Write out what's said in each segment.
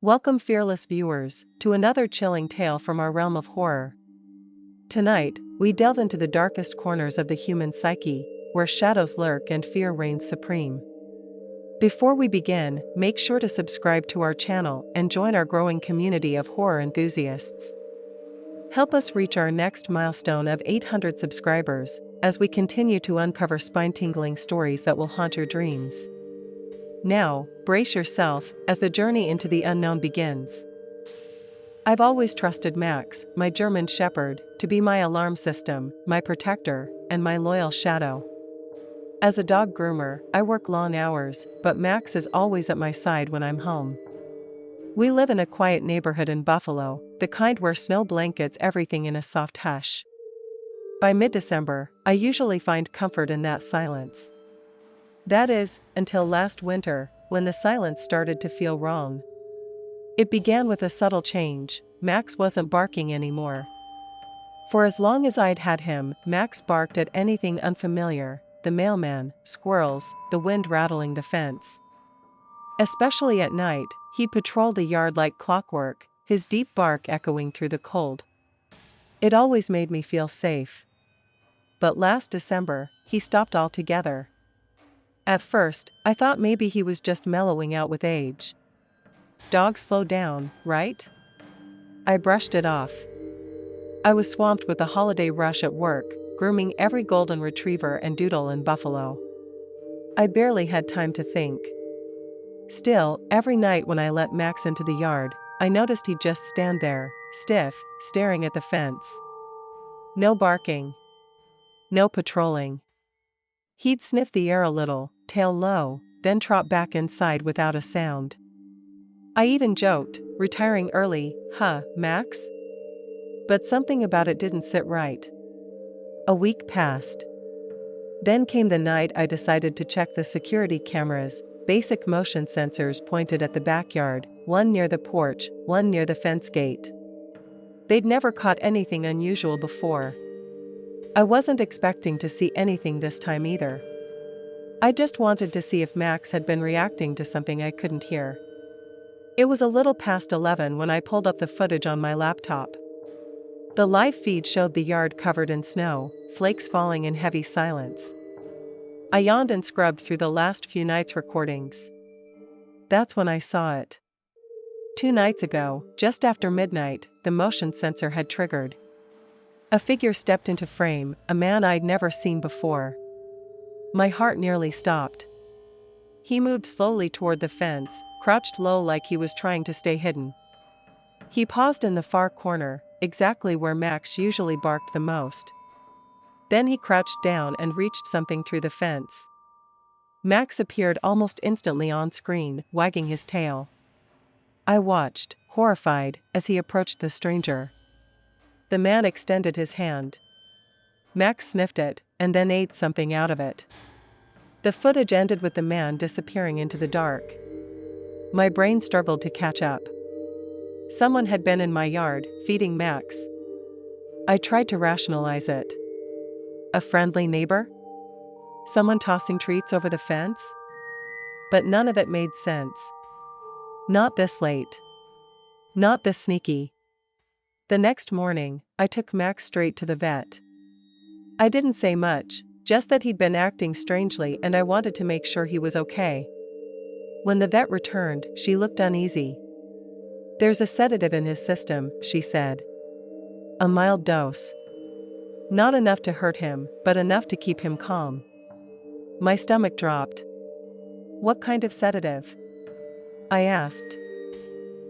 Welcome, fearless viewers, to another chilling tale from our realm of horror. Tonight, we delve into the darkest corners of the human psyche, where shadows lurk and fear reigns supreme. Before we begin, make sure to subscribe to our channel and join our growing community of horror enthusiasts. Help us reach our next milestone of 800 subscribers, as we continue to uncover spine-tingling stories that will haunt your dreams. Now, brace yourself, as the journey into the unknown begins. I've always trusted Max, my German Shepherd, to be my alarm system, my protector, and my loyal shadow. As a dog groomer, I work long hours, but Max is always at my side when I'm home. We live in a quiet neighborhood in Buffalo, the kind where snow blankets everything in a soft hush. By mid-December, I usually find comfort in that silence. That is, until last winter, when the silence started to feel wrong. It began with a subtle change. Max wasn't barking anymore. For as long as I'd had him, Max barked at anything unfamiliar: the mailman, squirrels, the wind rattling the fence. Especially at night, he'd patrol the yard like clockwork, his deep bark echoing through the cold. It always made me feel safe. But last December, he stopped altogether. At first, I thought maybe he was just mellowing out with age. Dogs slow down, right? I brushed it off. I was swamped with the holiday rush at work, grooming every golden retriever and doodle in Buffalo. I barely had time to think. Still, every night when I let Max into the yard, I noticed he'd just stand there, stiff, staring at the fence. No barking. No patrolling. He'd sniff the air a little, tail low, then trot back inside without a sound. I even joked, retiring early, huh, Max? But something about it didn't sit right. A week passed. Then came the night I decided to check the security cameras, basic motion sensors pointed at the backyard, one near the porch, one near the fence gate. They'd never caught anything unusual before. I wasn't expecting to see anything this time either. I just wanted to see if Max had been reacting to something I couldn't hear. It was a little past 11 when I pulled up the footage on my laptop. The live feed showed the yard covered in snow, flakes falling in heavy silence. I yawned and scrubbed through the last few nights' recordings. That's when I saw it. 2 nights ago, just after midnight, the motion sensor had triggered. A figure stepped into frame, a man I'd never seen before. My heart nearly stopped. He moved slowly toward the fence, crouched low like he was trying to stay hidden. He paused in the far corner, exactly where Max usually barked the most. Then he crouched down and reached something through the fence. Max appeared almost instantly on screen, wagging his tail. I watched, horrified, as he approached the stranger. The man extended his hand. Max sniffed it, and then ate something out of it. The footage ended with the man disappearing into the dark. My brain struggled to catch up. Someone had been in my yard, feeding Max. I tried to rationalize it. A friendly neighbor? Someone tossing treats over the fence? But none of it made sense. Not this late. Not this sneaky. The next morning, I took Max straight to the vet. I didn't say much, just that he'd been acting strangely and I wanted to make sure he was okay. When the vet returned, she looked uneasy. "There's a sedative in his system," she said. "A mild dose. Not enough to hurt him, but enough to keep him calm." My stomach dropped. "What kind of sedative?" I asked.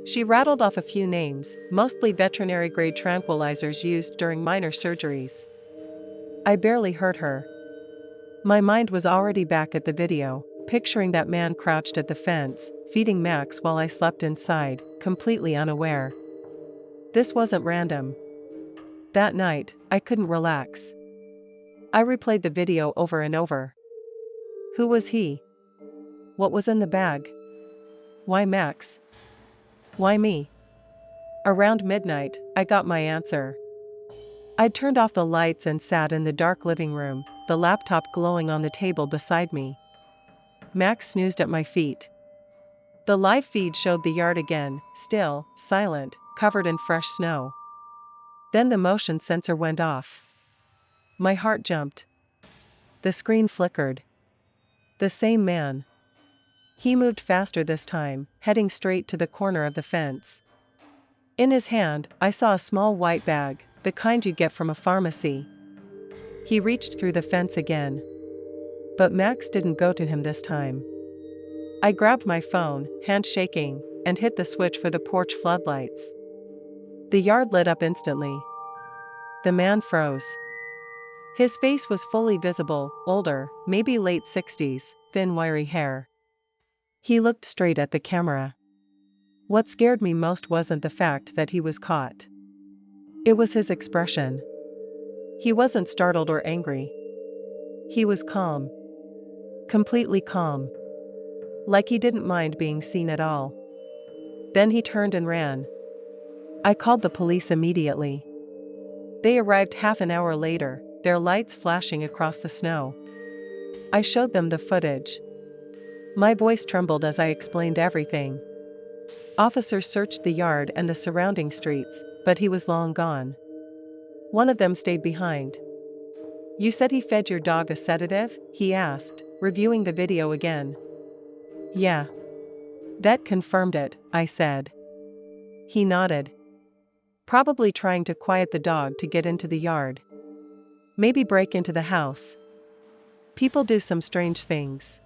She rattled off a few names, mostly veterinary-grade tranquilizers used during minor surgeries. I barely heard her. My mind was already back at the video, picturing that man crouched at the fence, feeding Max while I slept inside, completely unaware. This wasn't random. That night, I couldn't relax. I replayed the video over and over. Who was he? What was in the bag? Why Max? Why me? Around midnight, I got my answer. I'd turned off the lights and sat in the dark living room, the laptop glowing on the table beside me. Max snoozed at my feet. The live feed showed the yard again, still, silent, covered in fresh snow. Then the motion sensor went off. My heart jumped. The screen flickered. The same man. He moved faster this time, heading straight to the corner of the fence. In his hand, I saw a small white bag, the kind you get from a pharmacy. He reached through the fence again. But Max didn't go to him this time. I grabbed my phone, hand shaking, and hit the switch for the porch floodlights. The yard lit up instantly. The man froze. His face was fully visible, older, maybe late 60s, thin wiry hair. He looked straight at the camera. What scared me most wasn't the fact that he was caught. It was his expression. He wasn't startled or angry. He was calm. Completely calm. Like he didn't mind being seen at all. Then he turned and ran. I called the police immediately. They arrived half an hour later, their lights flashing across the snow. I showed them the footage. My voice trembled as I explained everything. Officers searched the yard and the surrounding streets, but he was long gone. One of them stayed behind. "You said he fed your dog a sedative?" he asked, reviewing the video again. "Yeah. That confirmed it," I said. He nodded. "Probably trying to quiet the dog to get into the yard. Maybe break into the house. People do some strange things."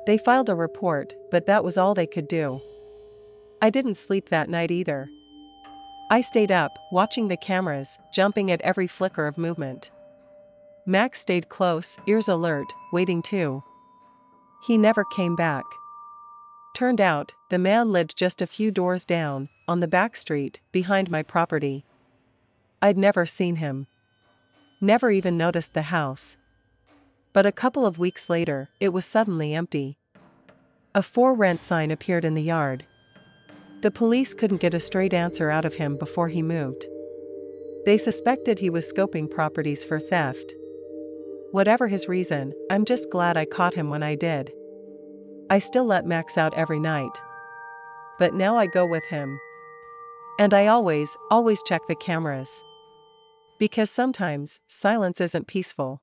They filed a report, but that was all they could do. I didn't sleep that night either. I stayed up, watching the cameras, jumping at every flicker of movement. Max stayed close, ears alert, waiting too. He never came back. Turned out, the man lived just a few doors down, on the back street, behind my property. I'd never seen him. Never even noticed the house. But a couple of weeks later, it was suddenly empty. A for rent sign appeared in the yard. The police couldn't get a straight answer out of him before he moved. They suspected he was scoping properties for theft. Whatever his reason, I'm just glad I caught him when I did. I still let Max out every night. But now I go with him. And I always check the cameras. Because sometimes, silence isn't peaceful.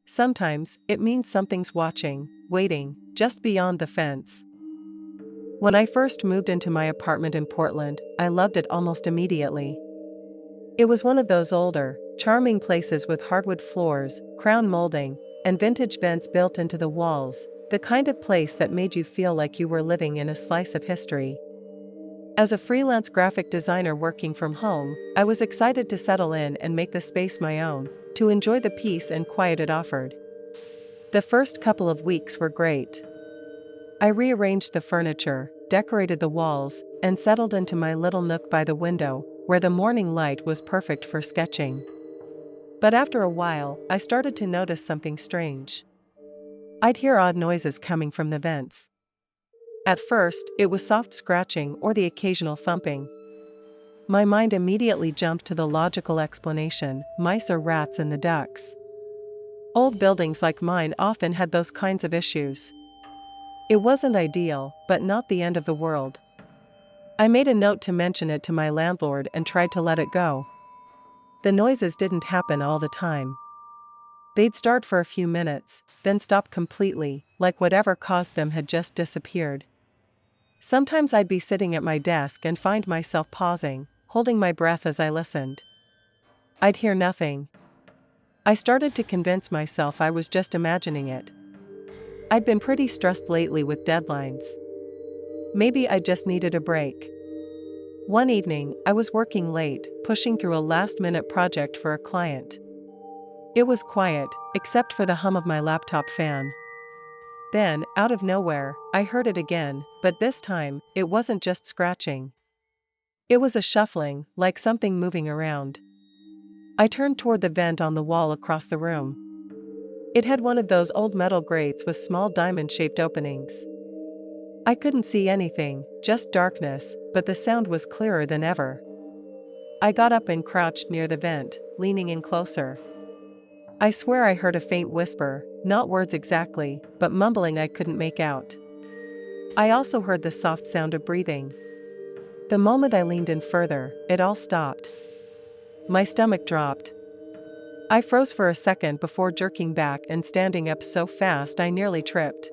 Sometimes, it means something's watching, waiting, just beyond the fence. When I first moved into my apartment in Portland, I loved it almost immediately. It was one of those older, charming places with hardwood floors, crown molding, and vintage vents built into the walls, the kind of place that made you feel like you were living in a slice of history. As a freelance graphic designer working from home, I was excited to settle in and make the space my own, to enjoy the peace and quiet it offered. The first couple of weeks were great. I rearranged the furniture, decorated the walls, and settled into my little nook by the window, where the morning light was perfect for sketching. But after a while, I started to notice something strange. I'd hear odd noises coming from the vents. At first, it was soft scratching or the occasional thumping. My mind immediately jumped to the logical explanation: mice or rats in the ducts. Old buildings like mine often had those kinds of issues. It wasn't ideal, but not the end of the world. I made a note to mention it to my landlord and tried to let it go. The noises didn't happen all the time. They'd start for a few minutes, then stop completely, like whatever caused them had just disappeared. Sometimes I'd be sitting at my desk and find myself pausing, holding my breath as I listened. I'd hear nothing. I started to convince myself I was just imagining it. I'd been pretty stressed lately with deadlines. Maybe I just needed a break. One evening, I was working late, pushing through a last-minute project for a client. It was quiet, except for the hum of my laptop fan. Then, out of nowhere, I heard it again, but this time, it wasn't just scratching. It was a shuffling, like something moving around. I turned toward the vent on the wall across the room. It had one of those old metal grates with small diamond-shaped openings. I couldn't see anything, just darkness, but the sound was clearer than ever. I got up and crouched near the vent, leaning in closer. I swear I heard a faint whisper, not words exactly, but mumbling I couldn't make out. I also heard the soft sound of breathing. The moment I leaned in further, it all stopped. My stomach dropped. I froze for a second before jerking back and standing up so fast I nearly tripped.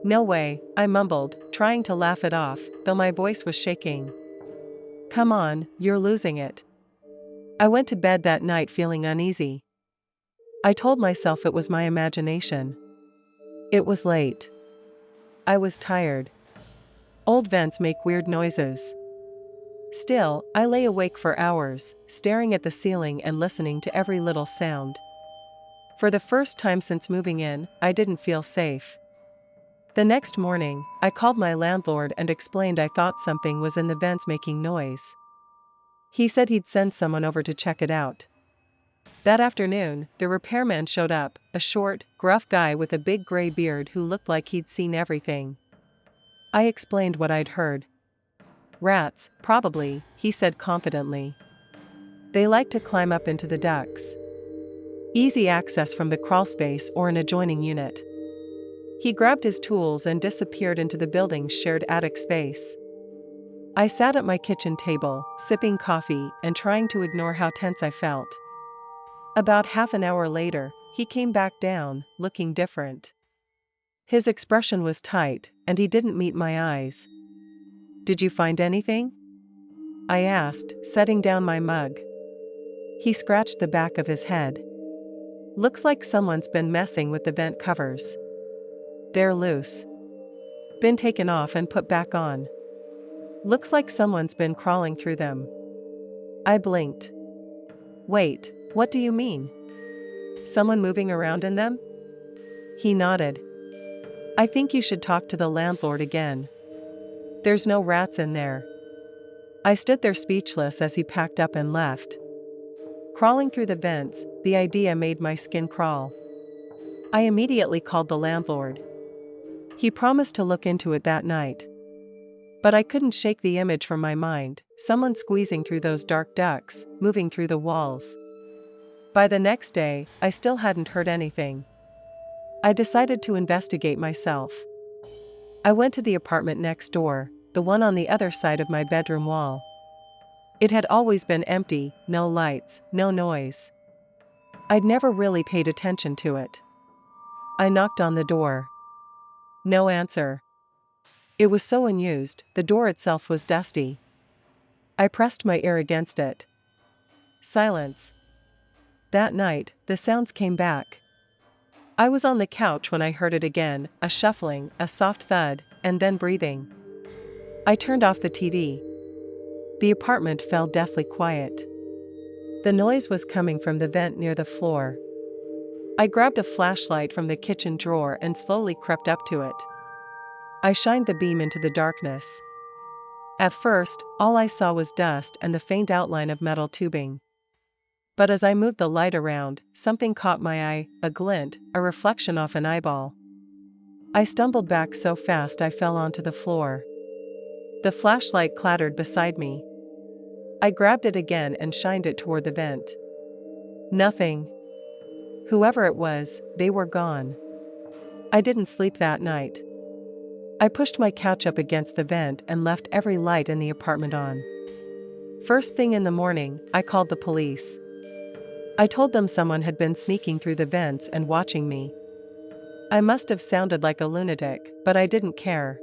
"No way," I mumbled, trying to laugh it off, though my voice was shaking. "Come on, you're losing it." I went to bed that night feeling uneasy. I told myself it was my imagination. It was late. I was tired. Old vents make weird noises. Still, I lay awake for hours, staring at the ceiling and listening to every little sound. For the first time since moving in, I didn't feel safe. The next morning, I called my landlord and explained I thought something was in the vents making noise. He said he'd send someone over to check it out. That afternoon, the repairman showed up, a short, gruff guy with a big gray beard who looked like he'd seen everything. I explained what I'd heard. "Rats, probably," he said confidently. "They like to climb up into the ducts. Easy access from the crawlspace or an adjoining unit." He grabbed his tools and disappeared into the building's shared attic space. I sat at my kitchen table, sipping coffee and trying to ignore how tense I felt. About half an hour later, he came back down, looking different. His expression was tight, and he didn't meet my eyes. "Did you find anything?" I asked, setting down my mug. He scratched the back of his head. "Looks like someone's been messing with the vent covers. They're loose. Been taken off and put back on. Looks like someone's been crawling through them." I blinked. "Wait, what do you mean? Someone moving around in them?" He nodded. "I think you should talk to the landlord again. There's no rats in there." I stood there speechless as he packed up and left. Crawling through the vents, the idea made my skin crawl. I immediately called the landlord. He promised to look into it that night. But I couldn't shake the image from my mind, someone squeezing through those dark ducts, moving through the walls. By the next day, I still hadn't heard anything. I decided to investigate myself. I went to the apartment next door, the one on the other side of my bedroom wall. It had always been empty, no lights, no noise. I'd never really paid attention to it. I knocked on the door. No answer. It was so unused, the door itself was dusty. I pressed my ear against it. Silence. That night, the sounds came back. I was on the couch when I heard it again, a shuffling, a soft thud, and then breathing. I turned off the TV. The apartment fell deathly quiet. The noise was coming from the vent near the floor. I grabbed a flashlight from the kitchen drawer and slowly crept up to it. I shined the beam into the darkness. At first, all I saw was dust and the faint outline of metal tubing. But as I moved the light around, something caught my eye, a glint, a reflection off an eyeball. I stumbled back so fast I fell onto the floor. The flashlight clattered beside me. I grabbed it again and shined it toward the vent. Nothing. Whoever it was, they were gone. I didn't sleep that night. I pushed my couch up against the vent and left every light in the apartment on. First thing in the morning, I called the police. I told them someone had been sneaking through the vents and watching me. I must have sounded like a lunatic, but I didn't care.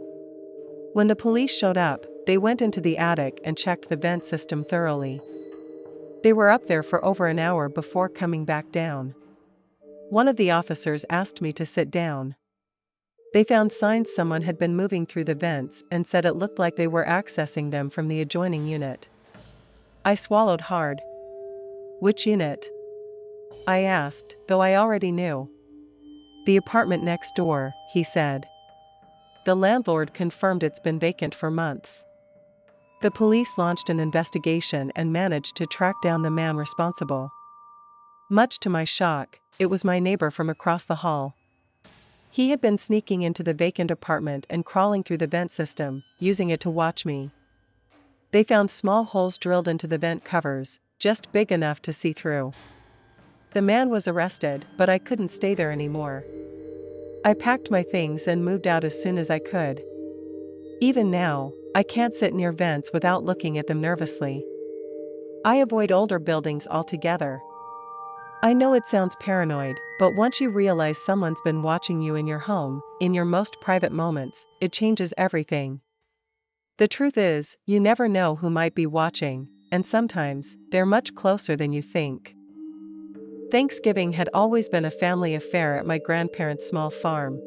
When the police showed up, they went into the attic and checked the vent system thoroughly. They were up there for over an hour before coming back down. One of the officers asked me to sit down. They found signs someone had been moving through the vents and said it looked like they were accessing them from the adjoining unit. I swallowed hard. "Which unit?" I asked, though I already knew. "The apartment next door," he said. The landlord confirmed it's been vacant for months. The police launched an investigation and managed to track down the man responsible. Much to my shock, it was my neighbor from across the hall. He had been sneaking into the vacant apartment and crawling through the vent system, using it to watch me. They found small holes drilled into the vent covers, just big enough to see through. The man was arrested, but I couldn't stay there anymore. I packed my things and moved out as soon as I could. Even now, I can't sit near vents without looking at them nervously. I avoid older buildings altogether. I know it sounds paranoid, but once you realize someone's been watching you in your home, in your most private moments, it changes everything. The truth is, you never know who might be watching, and sometimes, they're much closer than you think. Thanksgiving had always been a family affair at my grandparents' small farm.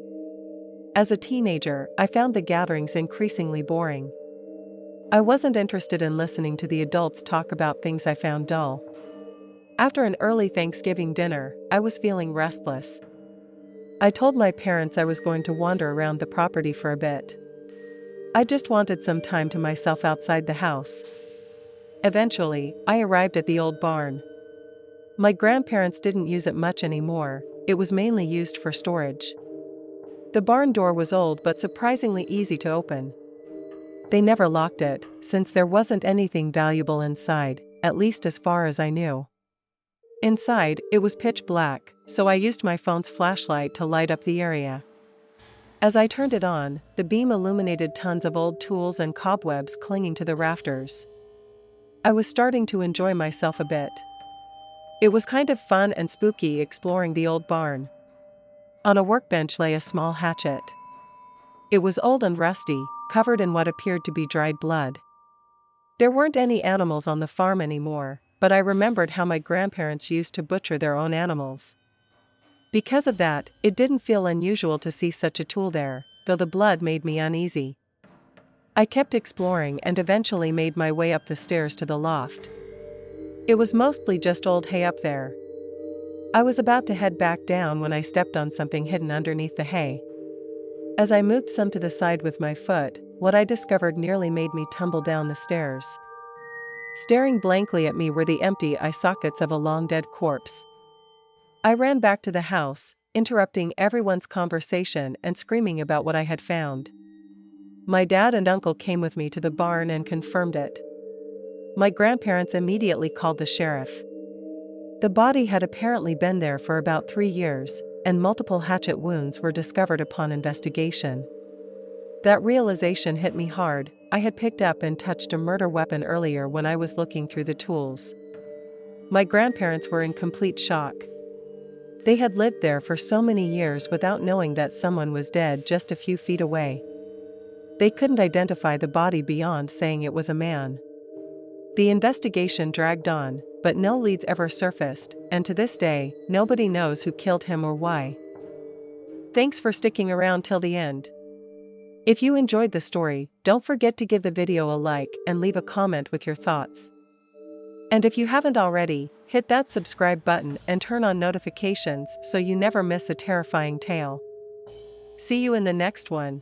As a teenager, I found the gatherings increasingly boring. I wasn't interested in listening to the adults talk about things I found dull. After an early Thanksgiving dinner, I was feeling restless. I told my parents I was going to wander around the property for a bit. I just wanted some time to myself outside the house. Eventually, I arrived at the old barn. My grandparents didn't use it much anymore, it was mainly used for storage. The barn door was old but surprisingly easy to open. They never locked it, since there wasn't anything valuable inside, at least as far as I knew. Inside, it was pitch black, so I used my phone's flashlight to light up the area. As I turned it on, the beam illuminated tons of old tools and cobwebs clinging to the rafters. I was starting to enjoy myself a bit. It was kind of fun and spooky exploring the old barn. On a workbench lay a small hatchet. It was old and rusty, covered in what appeared to be dried blood. There weren't any animals on the farm anymore, but I remembered how my grandparents used to butcher their own animals. Because of that, it didn't feel unusual to see such a tool there, though the blood made me uneasy. I kept exploring and eventually made my way up the stairs to the loft. It was mostly just old hay up there. I was about to head back down when I stepped on something hidden underneath the hay. As I moved some to the side with my foot, what I discovered nearly made me tumble down the stairs. Staring blankly at me were the empty eye sockets of a long-dead corpse. I ran back to the house, interrupting everyone's conversation and screaming about what I had found. My dad and uncle came with me to the barn and confirmed it. My grandparents immediately called the sheriff. The body had apparently been there for about 3 years, and multiple hatchet wounds were discovered upon investigation. That realization hit me hard. I had picked up and touched a murder weapon earlier when I was looking through the tools. My grandparents were in complete shock. They had lived there for so many years without knowing that someone was dead just a few feet away. They couldn't identify the body beyond saying it was a man. The investigation dragged on, but no leads ever surfaced, and to this day, nobody knows who killed him or why. Thanks for sticking around till the end. If you enjoyed the story, don't forget to give the video a like and leave a comment with your thoughts. And if you haven't already, hit that subscribe button and turn on notifications so you never miss a terrifying tale. See you in the next one.